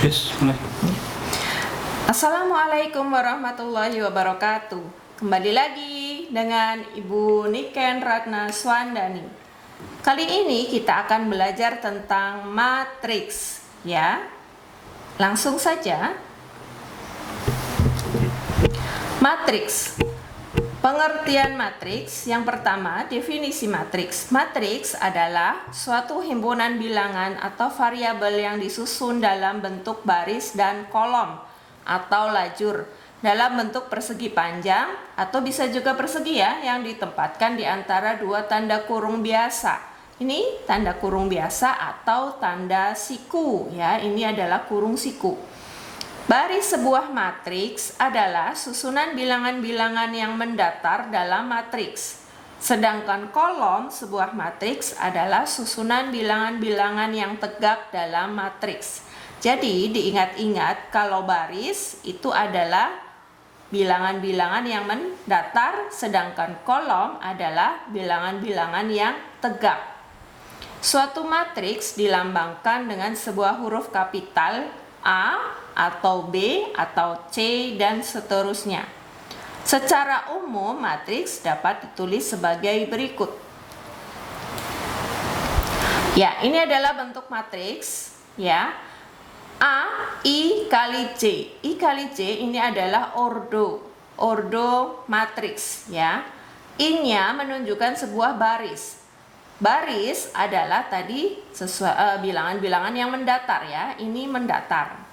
Yes, mulai. Assalamualaikum warahmatullahi wabarakatuh. Kembali lagi dengan Ibu Niken Ratna Swandani. Kali ini kita akan belajar tentang matriks, ya. Langsung saja. Matriks. Pengertian matriks. Yang pertama, definisi matriks. Matriks adalah suatu himpunan bilangan atau variabel yang disusun dalam bentuk baris dan kolom atau lajur dalam bentuk persegi panjang atau bisa juga persegi, ya, yang ditempatkan di antara dua tanda kurung biasa. Ini tanda kurung biasa atau tanda siku, ya. Ini adalah kurung siku. Baris sebuah matriks adalah susunan bilangan-bilangan yang mendatar dalam matriks. Sedangkan kolom sebuah matriks adalah susunan bilangan-bilangan yang tegak dalam matriks. Jadi diingat-ingat kalau baris itu adalah bilangan-bilangan yang mendatar, sedangkan kolom adalah bilangan-bilangan yang tegak. Suatu matriks dilambangkan dengan sebuah huruf kapital A atau B atau C dan seterusnya. Secara umum matriks dapat ditulis sebagai berikut. Ya, ini adalah bentuk matriks, ya. A, I kali J. I kali J ini adalah ordo matriks, ya. I-nya menunjukkan sebuah baris. Baris adalah tadi bilangan-bilangan yang mendatar, ya. Ini mendatar.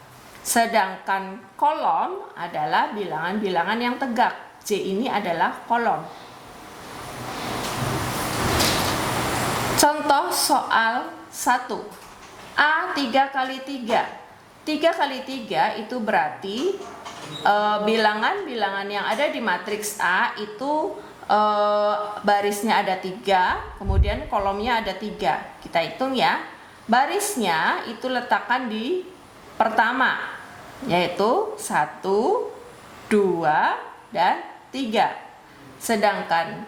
Sedangkan kolom adalah bilangan-bilangan yang tegak. J ini adalah kolom. Contoh soal 1. A 3 kali 3. 3 kali 3 itu berarti bilangan-bilangan yang ada di matriks A itu barisnya ada 3, kemudian kolomnya ada 3. Kita hitung, ya. Barisnya itu letakkan di pertama, yaitu 1, 2, dan 3. Sedangkan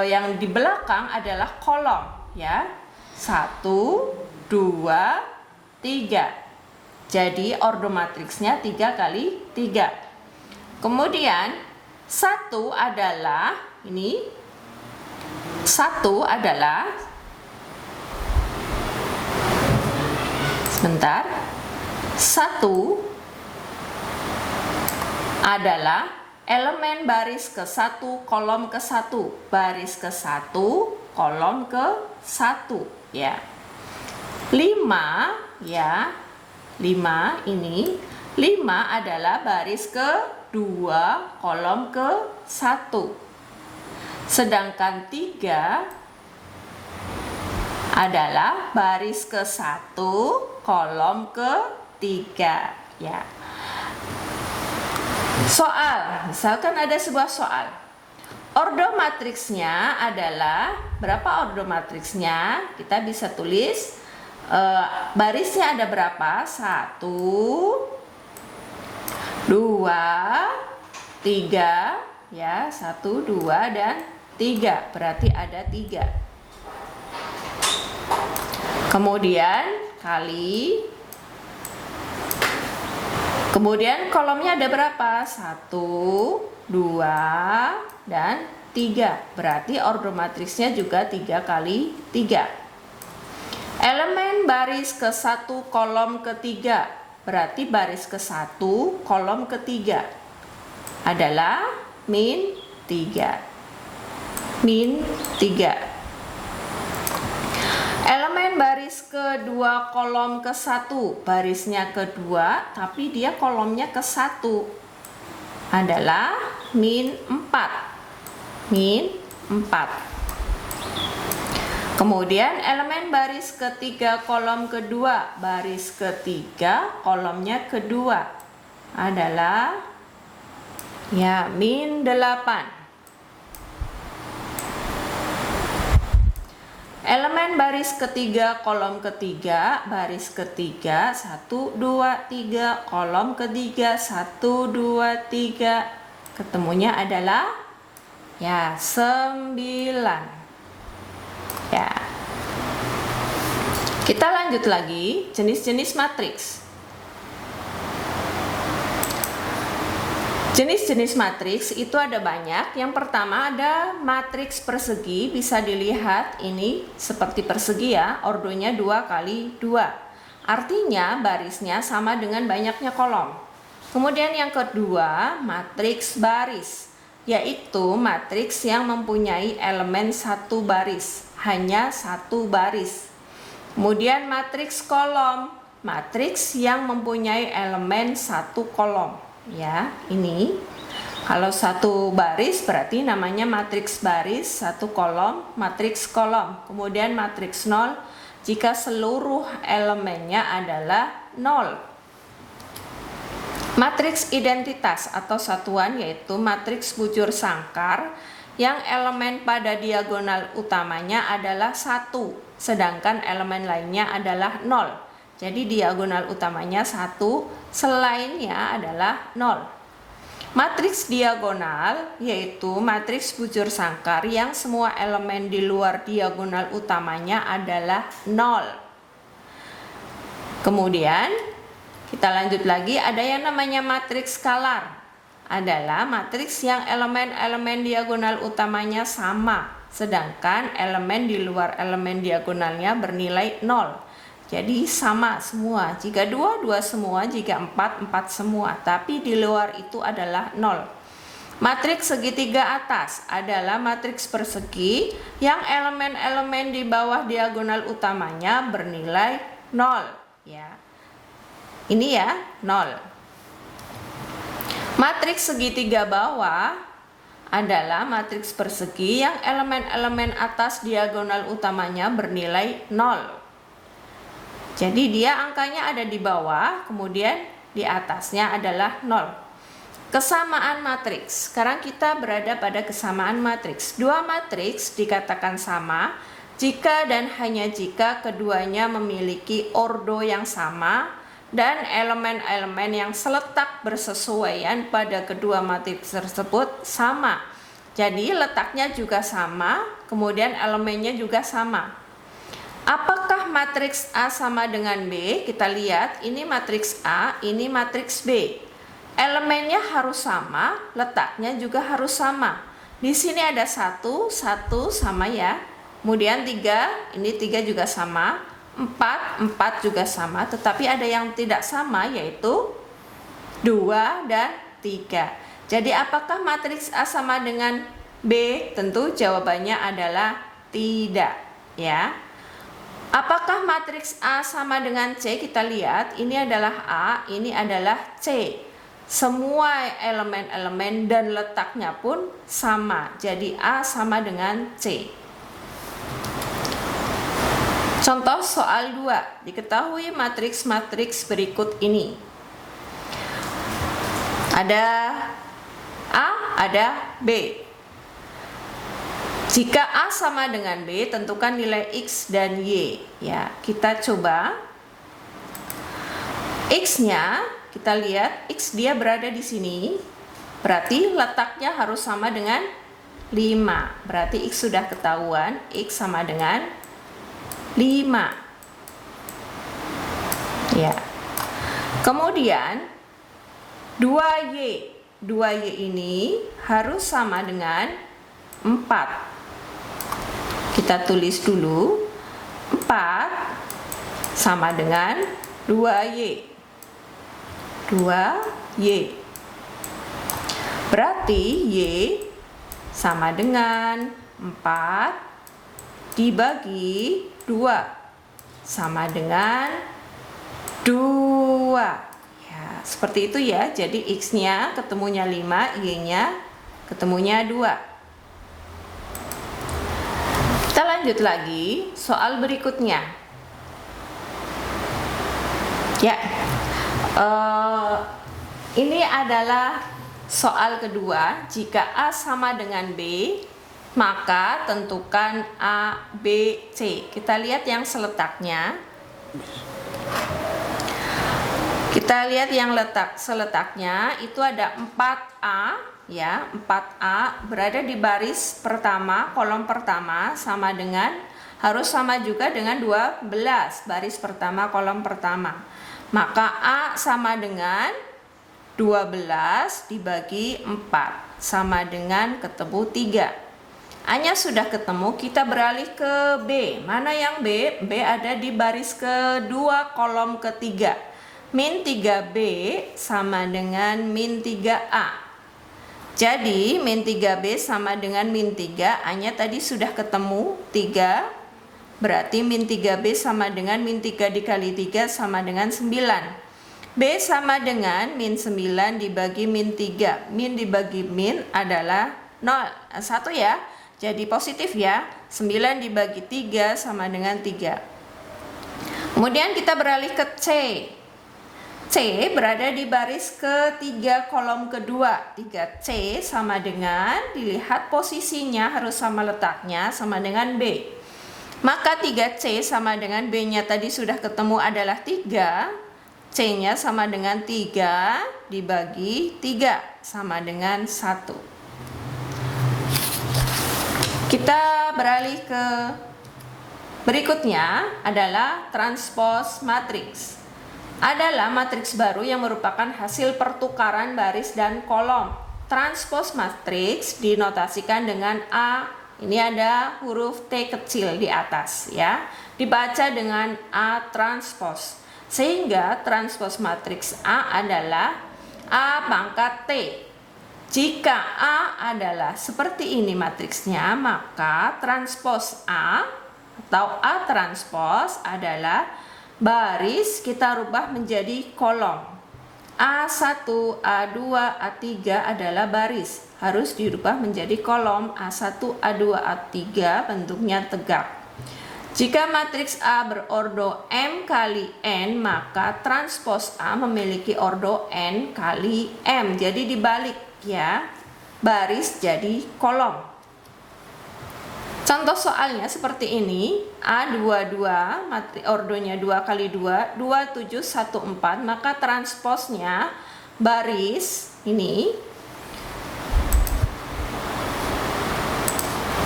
yang di belakang adalah kolom, ya. 1, 2, 3. Jadi ordo matriksnya 3 kali 3. Kemudian 1 adalah ini. 1 adalah sebentar. 1 adalah elemen baris ke-1 kolom ke-1. Baris ke-1 kolom ke-1, ya. 5, ya. 5 ini. 5 adalah baris ke-2 kolom ke-1. Sedangkan 3 adalah baris ke-1 kolom ke-3, ya. Soal, misalkan ada sebuah soal. Ordo matriksnya adalah, berapa ordo matriksnya? Kita bisa tulis barisnya ada berapa? 1, 2, 3, ya. 1, 2, dan 3. Berarti ada 3. Kemudian kali. Kemudian kolomnya ada berapa? 1, 2, dan 3. Berarti ordo matriksnya juga 3 kali 3. Elemen baris ke-1 kolom ke-3. Berarti baris ke-1 kolom ke-3 adalah min 3. Min 3. Elemen baris ke-2 kolom ke-1. Barisnya ke-2 tapi dia kolomnya ke-1 adalah min 4. Min 4. Kemudian elemen baris ke-3 kolom kedua, baris ke-3 kolomnya kedua adalah, ya, min 8. Elemen baris ke-3 kolom ke-3, baris ke-3 1, 2, 3, kolom ke-3 1, 2, 3. Ketemunya adalah, ya, 9. Ya. Kita lanjut lagi jenis-jenis matriks. Jenis-jenis matriks itu ada banyak. Yang pertama ada matriks persegi, bisa dilihat ini seperti persegi ya, ordonya 2 kali 2. Artinya barisnya sama dengan banyaknya kolom. Kemudian yang kedua, matriks baris, yaitu matriks yang mempunyai elemen satu baris, hanya satu baris. Kemudian matriks kolom, matriks yang mempunyai elemen satu kolom. Ya, ini kalau satu baris berarti namanya matriks baris, satu kolom, matriks kolom. Kemudian matriks nol jika seluruh elemennya adalah nol. Matriks identitas atau satuan yaitu matriks bujur sangkar yang elemen pada diagonal utamanya adalah 1, sedangkan elemen lainnya adalah 0. Jadi diagonal utamanya 1, selainnya adalah 0. Matriks diagonal yaitu matriks bujur sangkar yang semua elemen di luar diagonal utamanya adalah 0. Kemudian kita lanjut lagi, ada yang namanya matriks skalar. Adalah matriks yang elemen-elemen diagonal utamanya sama, sedangkan elemen di luar elemen diagonalnya bernilai 0. Jadi sama semua, jika 2, 2 semua, jika 4, 4 semua, tapi di luar itu adalah 0. Matriks segitiga atas adalah matriks persegi yang elemen-elemen di bawah diagonal utamanya bernilai 0. Ya. Ini ya, 0. Matriks segitiga bawah adalah matriks persegi yang elemen-elemen atas diagonal utamanya bernilai 0. Jadi dia angkanya ada di bawah, kemudian di atasnya adalah 0. Kesamaan matriks. Sekarang kita berada pada kesamaan matriks. Dua matriks dikatakan sama jika dan hanya jika keduanya memiliki ordo yang sama dan elemen-elemen yang seletak bersesuaian pada kedua matriks tersebut sama. Jadi letaknya juga sama, kemudian elemennya juga sama. Apakah matriks A sama dengan B? Kita lihat, ini matriks A, ini matriks B. Elemennya harus sama, letaknya juga harus sama. Di sini ada 1 sama ya. Kemudian 3, ini 3 juga sama. 4 juga sama, tetapi ada yang tidak sama yaitu 2 dan 3. Jadi apakah matriks A sama dengan B? Tentu jawabannya adalah tidak, ya. Apakah matriks A sama dengan C? Kita lihat, ini adalah A, ini adalah C. Semua elemen-elemen dan letaknya pun sama. Jadi A sama dengan C. Contoh soal 2. Diketahui matriks-matriks berikut ini. Ada A, ada B. Jika A sama dengan B, tentukan nilai X dan Y. Ya, kita coba. X-nya, kita lihat, X dia berada di sini. Berarti letaknya harus sama dengan 5. Berarti X sudah ketahuan, X sama dengan 5. Ya. Kemudian 2Y. 2Y ini harus sama dengan 4. Kita tulis dulu, 4 sama dengan 2Y. 2Y. Berarti Y sama dengan 4 dibagi 2 sama dengan 2. Ya, seperti itu ya. Jadi X-nya ketemunya 5, Y-nya ketemunya 2. Kita lanjut lagi, soal berikutnya. Ya, ini adalah soal kedua. Jika A sama dengan B, maka tentukan A, B, C. Kita lihat yang seletaknya. Kita lihat yang seletaknya itu ada 4A. Ya, 4A berada di baris pertama, kolom pertama sama dengan, harus sama juga dengan 12, baris pertama, kolom pertama. Maka A sama dengan 12 dibagi 4 sama dengan ketemu 3. A-nya sudah ketemu, kita beralih ke B. Mana yang B? B ada di baris kedua kolom ketiga. Min 3B sama dengan min 3A. Jadi min 3B sama dengan min 3. A-nya tadi sudah ketemu 3. Berarti min 3B sama dengan min 3 dikali 3 sama dengan 9. B sama dengan min 9 dibagi min 3. Min dibagi min adalah 1 ya. Jadi positif ya. 9 dibagi 3 sama dengan 3. Kemudian kita beralih ke C. C berada di baris ketiga kolom kedua. 3C sama dengan, dilihat posisinya harus sama letaknya, sama dengan B. Maka 3C sama dengan B-nya tadi sudah ketemu adalah 3. C-nya sama dengan 3 dibagi 3 sama dengan 1. Kita beralih ke berikutnya adalah transpose matriks. Adalah matriks baru yang merupakan hasil pertukaran baris dan kolom. Transpose matriks dinotasikan dengan A. Ini ada huruf T kecil di atas ya. Dibaca dengan A transpose. Sehingga transpose matriks A adalah A pangkat T. Jika A adalah seperti ini matriksnya, maka transpose A atau A transpose adalah baris kita rubah menjadi kolom. A1, A2, A3 adalah baris, harus dirubah menjadi kolom. A1, A2, A3 bentuknya tegak. Jika matriks A berordo M kali N, maka transpose A memiliki ordo N kali M. Jadi dibalik ya, baris jadi kolom. Contoh soalnya seperti ini, A22, ordonya 2 kali 2, 2714, maka transposnya baris ini,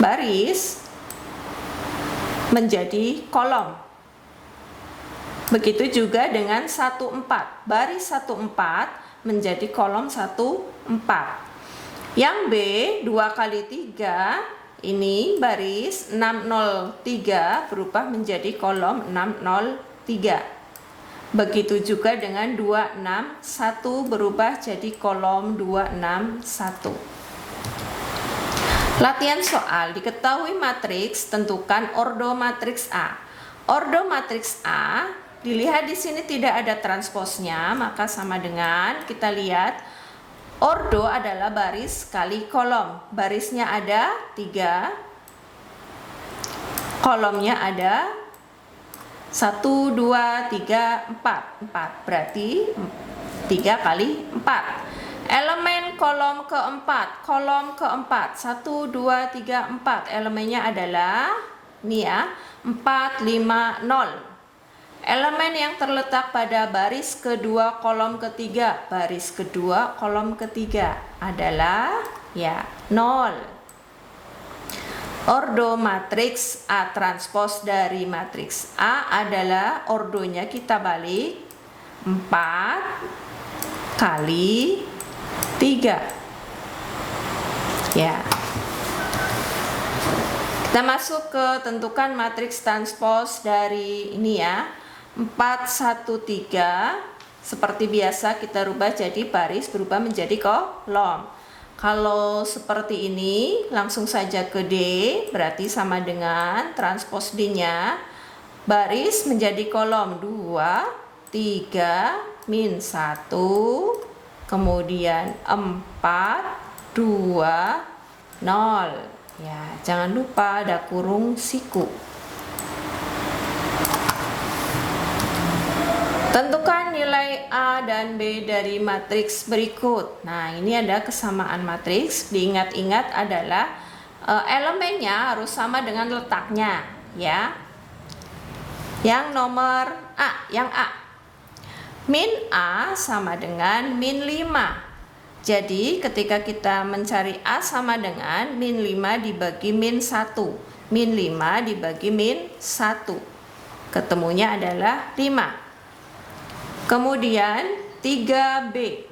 baris menjadi kolom. Begitu juga dengan 14, baris 14 menjadi kolom 14. Yang B, 2 kali 3, ini baris 603 berubah menjadi kolom 603. Begitu juga dengan 261 berubah jadi kolom 261. Latihan soal, diketahui matriks, tentukan ordo matriks A. Ordo matriks A, dilihat di sini tidak ada transposnya, maka sama dengan kita lihat ordo adalah baris kali kolom. Barisnya ada 3, kolomnya ada 1, 2, 3, 4. 4 berarti 3 kali 4. Elemen kolom keempat, 1, 2, 3, 4. Elemennya adalah ini ya, 4, 5, 0. Elemen yang terletak pada baris kedua kolom ketiga, baris kedua kolom ketiga adalah ya 0. Ordo matriks A transpose dari matriks A adalah ordonya kita balik 4 kali 3 ya. Kita masuk ke tentukan matriks transpose dari ini ya, 4, 1, 3. Seperti biasa kita rubah jadi baris berubah menjadi kolom. Kalau seperti ini langsung saja ke D, berarti sama dengan transpose D-nya baris menjadi kolom 2, 3, min 1, kemudian 4, 2, 0. Ya, jangan lupa ada kurung siku. Tentukan nilai A dan B dari matriks berikut. Nah, ini ada kesamaan matriks. Diingat-ingat adalah elemennya harus sama dengan letaknya, ya. Yang nomor A, yang A. Min A sama dengan min 5. Jadi, ketika kita mencari A sama dengan min 5 dibagi min 1. Min 5 dibagi min 1. Ketemunya adalah 5. Kemudian 3B.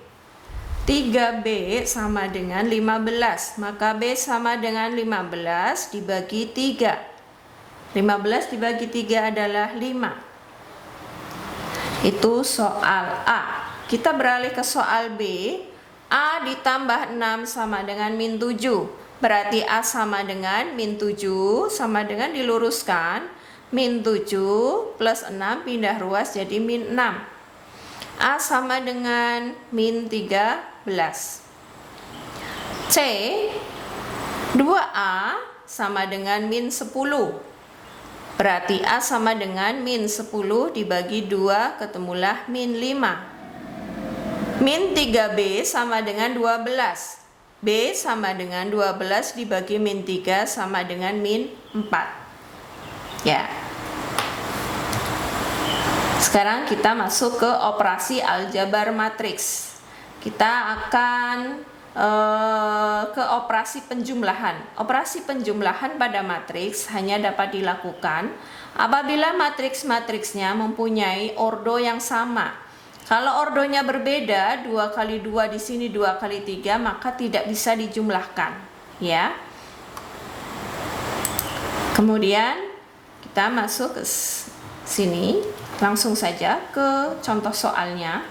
3B sama dengan 15, maka B sama dengan 15 dibagi 3. 15 dibagi 3 adalah 5. Itu soal A. Kita beralih ke soal B. A ditambah 6 sama dengan min 7. Berarti A sama dengan min 7 sama dengan diluruskan. Min 7 plus 6 pindah ruas jadi min 6. A sama dengan min 13. C, 2A sama dengan min 10. Berarti A sama dengan min 10 dibagi 2 ketemulah min 5. Min 3B sama dengan 12. B sama dengan 12 dibagi min 3 sama dengan min 4. Ya. Sekarang kita masuk ke operasi aljabar matriks. Kita akan ke operasi penjumlahan. Operasi penjumlahan pada matriks hanya dapat dilakukan apabila matriks-matriksnya mempunyai ordo yang sama. Kalau ordonya berbeda, 2 kali 2 di sini 2 kali 3, maka tidak bisa dijumlahkan, ya. Kemudian kita masuk ke sini. Langsung saja ke contoh soalnya.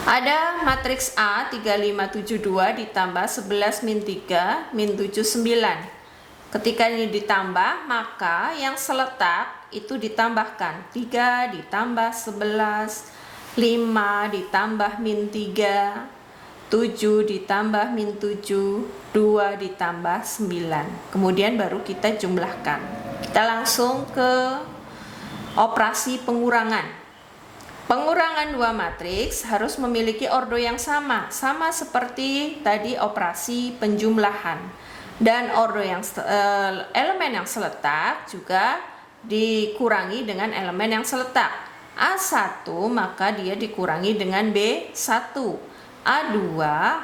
Ada matriks A 3572 ditambah 11 min 3 min 7 9. Ketika ini ditambah, maka yang seletak itu ditambahkan. 3 ditambah 11, 5 ditambah min 3, 7 ditambah min 7, 2 ditambah 9. Kemudian baru kita jumlahkan. Kita langsung ke operasi pengurangan. Pengurangan dua matriks harus memiliki ordo yang sama seperti tadi operasi penjumlahan. Dan ordo yang elemen yang seletak juga dikurangi dengan elemen yang seletak. A1 maka dia dikurangi dengan B1. A2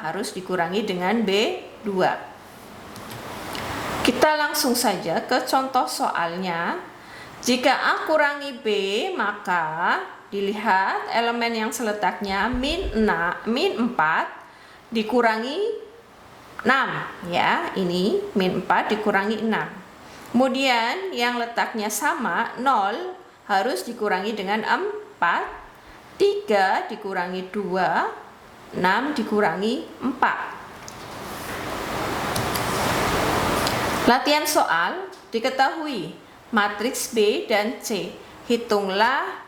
harus dikurangi dengan B2. Kita langsung saja ke contoh soalnya. Jika A kurangi B, maka dilihat elemen yang seletaknya min 4 dikurangi 6, ya. Ini min 4 dikurangi 6. Kemudian yang letaknya sama 0 harus dikurangi dengan 4, 3 dikurangi 2, 6 dikurangi 4. Latihan soal, diketahui matriks B dan C. Hitunglah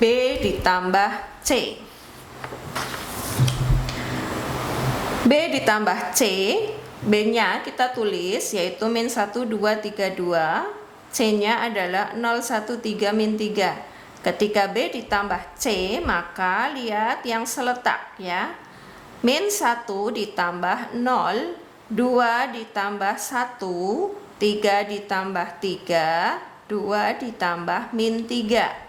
B ditambah C. B ditambah C, B-nya kita tulis yaitu min 1, 2, 3, 2. C-nya adalah 0, 1, 3, min 3. Ketika B ditambah C, maka lihat yang seletak, ya. Min 1 ditambah 0, 2 ditambah 1, 3 ditambah 3, 2 ditambah min 3.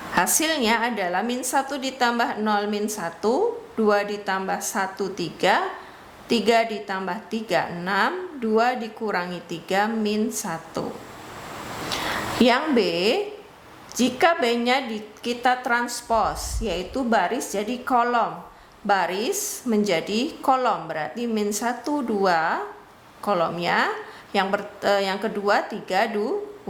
Hasilnya adalah min 1 ditambah 0 min 1, 2 ditambah 1 3, 3 ditambah 3 6, 2 dikurangi 3 min 1. Yang B, jika B-nya kita transpos, yaitu baris jadi kolom. Baris menjadi kolom, berarti min 1, 2 kolomnya. Yang kedua 3, 2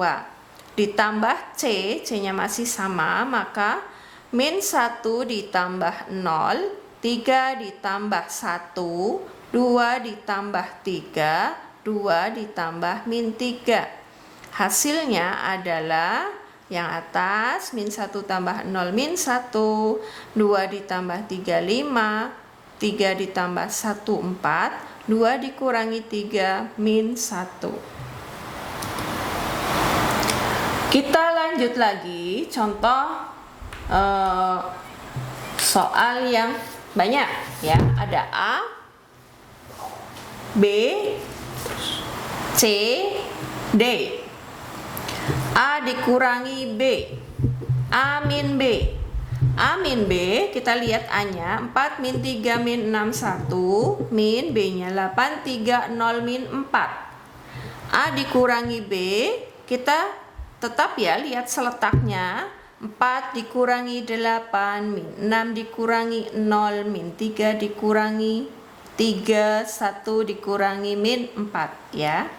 ditambah C, C-nya masih sama, maka min 1 ditambah 0, 3 ditambah 1, 2 ditambah 3, 2 ditambah min 3. Hasilnya adalah yang atas min 1 tambah 0 min 1, 2 ditambah 3 5, 3 ditambah 1 4, 2 dikurangi 3 min 1. Kita lanjut lagi contoh soal yang banyak, ya. Ada A, B, C, D. A dikurangi B, A min B. A min B, kita lihat A-nya 4 min 3 min 6 1, min B-nya 8 3 0 min 4. A dikurangi B, kita tetap ya lihat seletaknya 4 dikurangi 8, min 6 dikurangi 0, min 3 dikurangi 3, 1 dikurangi min 4 ya.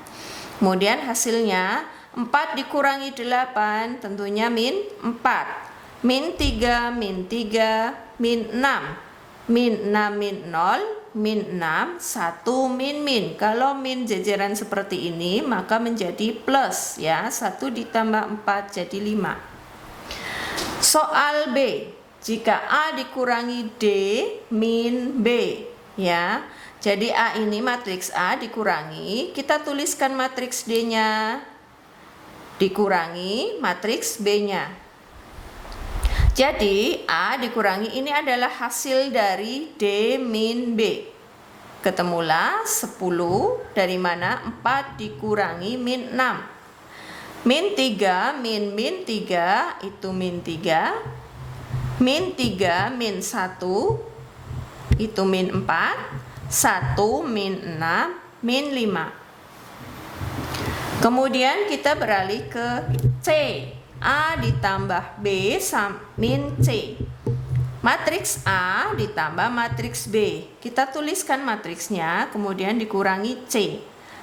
Kemudian hasilnya 4 dikurangi 8 tentunya min 4. Min 3, min 3, min 6. Min 6, min 0, min 6, 1, min. Kalau min jajaran seperti ini maka menjadi plus ya. 1 ditambah 4 jadi 5. Soal B, jika A dikurangi D min B ya. Jadi A ini matriks A dikurangi, kita tuliskan matriks D-nya dikurangi matriks B-nya. Jadi A dikurangi ini adalah hasil dari D min B. Ketemulah 10 dari mana 4 dikurangi min 6. Min 3, min 3 itu min 3. Min 3, min 1 itu min 4. 1, min 6, min 5. Kemudian kita beralih ke C. A ditambah B min C. Matriks A ditambah matriks B. Kita tuliskan matriksnya, kemudian dikurangi C.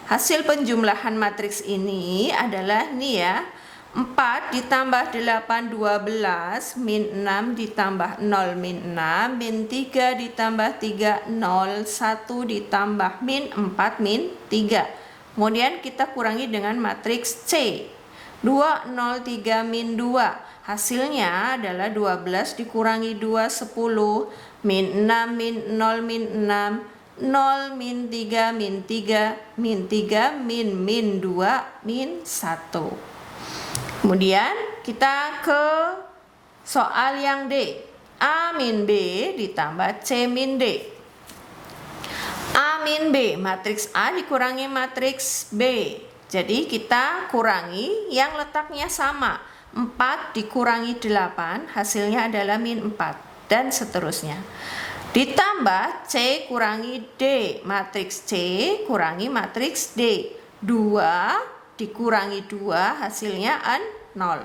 Hasil penjumlahan matriks ini adalah ini ya. 4 ditambah 8, 12, min 6 ditambah 0, min 6, min 3 ditambah 3, 0, 1 ditambah min 4, min 3. Kemudian kita kurangi dengan matriks C. 2, 0, 3, min 2. Hasilnya adalah 12 dikurangi 2, 10, min 6, min 0, min 6, 0, min 3, min 3, min 3, min 2, min 1. Kemudian kita ke soal yang D. A min B ditambah C min D. A min B, matriks A dikurangi matriks B. Jadi kita kurangi yang letaknya sama. 4 dikurangi 8, hasilnya adalah min 4. Dan seterusnya. Ditambah C kurangi D, matriks C kurangi matriks D. 2 dikurangi 2 hasilnya 0.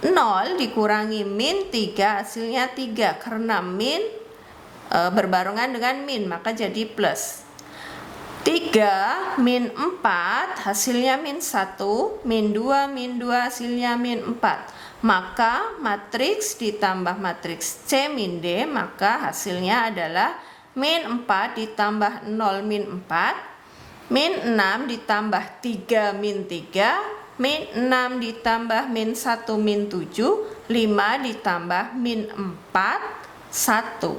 0 dikurangi min 3 hasilnya 3. Karena min berbarengan dengan min maka jadi plus. 3 min 4 hasilnya min 1. Min 2 hasilnya min 4. Maka matriks ditambah matriks C min D, maka hasilnya adalah min 4 ditambah 0 min 4, min 6 ditambah 3 min 3, min 6 ditambah min 1 min 7, 5 ditambah min 4, 1.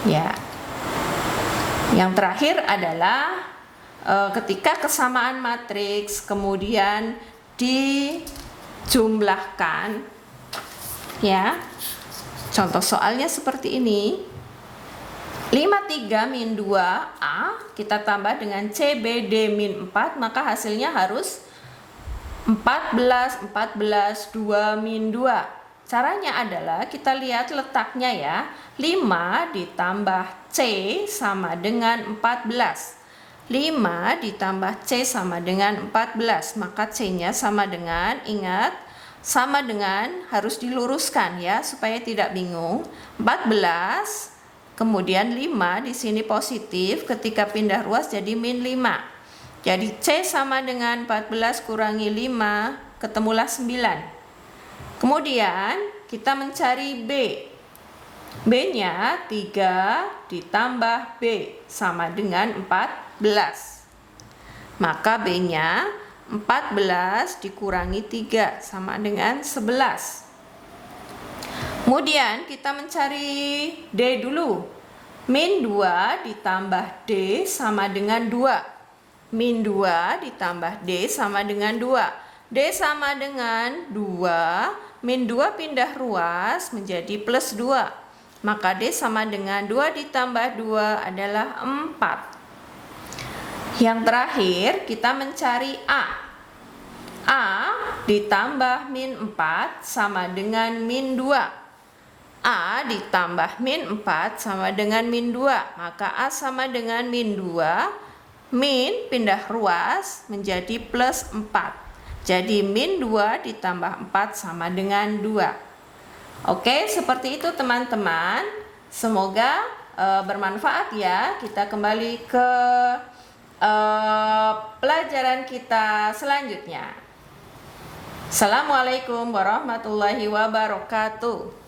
Ya. Yang terakhir adalah ketika kesamaan matriks kemudian dijumlahkan ya. Contoh soalnya seperti ini. 53 min 2A kita tambah dengan CBD min 4, maka hasilnya harus 14 2 min 2. Caranya adalah kita lihat letaknya ya. 5 ditambah C sama dengan 14. 5 ditambah C sama dengan 14, maka C-nya sama dengan, ingat, sama dengan harus diluruskan ya supaya tidak bingung. 14 kemudian 5 di sini positif, ketika pindah ruas jadi min 5. Jadi C sama dengan 14 kurangi 5, ketemulah 9. Kemudian kita mencari B. B-nya 3 ditambah B sama dengan 14. Maka B-nya 14 dikurangi 3 sama dengan 11. Kemudian kita mencari D dulu. Min 2 ditambah D sama dengan 2. Min 2 ditambah D sama dengan 2. D sama dengan 2. Min 2 pindah ruas menjadi plus 2. Maka D sama dengan 2 ditambah 2 adalah 4. Yang terakhir kita mencari A. A ditambah min 4 sama dengan min 2. A ditambah min 4 sama dengan min 2. Maka A sama dengan min 2. Min pindah ruas menjadi plus 4. Jadi min 2 ditambah 4 sama dengan 2. Oke, seperti itu teman-teman. Semoga bermanfaat ya. Kita kembali ke pelajaran kita selanjutnya. Assalamualaikum warahmatullahi wabarakatuh.